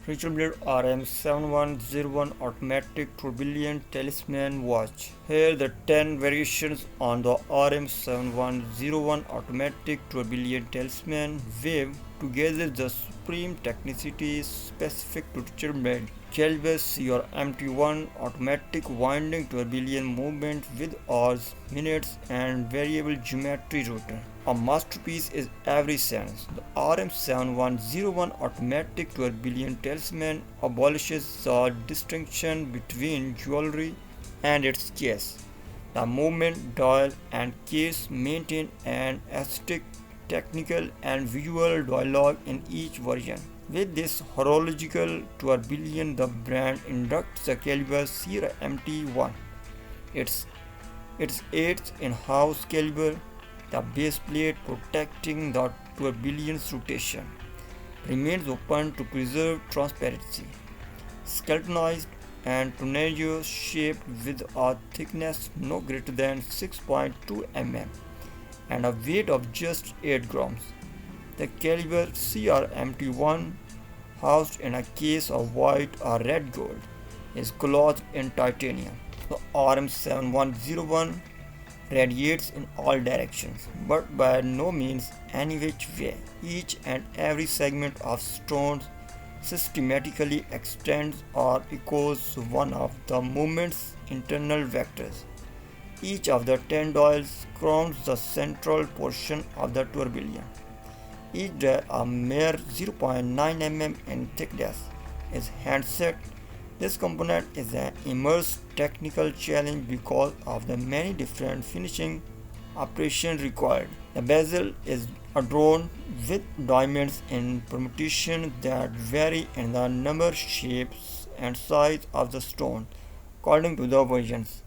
Mille RM7101 automatic tourbillon Talisman watch. Here the 10 variations on the RM7101 automatic tourbillon Talisman weave together the supreme technicity specific to Tourbillon caliber CR-MT1 automatic winding tourbillon movement with hours, minutes and variable geometry rotor. A masterpiece is every sense. The RM7101 automatic tourbillon talisman abolishes the distinction between jewelry and its case. The movement, dial, and case maintain an aesthetic, technical, and visual dialogue in each version. With this horological tourbillon, the brand inducts the caliber CR-MT1. It's its eighth in-house caliber, the base plate protecting the tourbillon's rotation remains open to preserve transparency. Skeletonized and tornado shaped with a thickness no greater than 6.2 mm and a weight of just 8 grams. The caliber CR-MT1, housed in a case of white or red gold, is clothed in titanium. The RM7101 radiates in all directions, but by no means any which way. Each and every segment of stones systematically extends or echoes one of the movement's internal vectors. Each of the 10 dials crowns the central portion of the tourbillon. Each dial, a mere 0.9 mm in thickness, is handset. This component is an immense technical challenge because of the many different finishing operations required. The bezel is adorned with diamonds in permutations that vary in the number, shapes, and size of the stone according to the versions.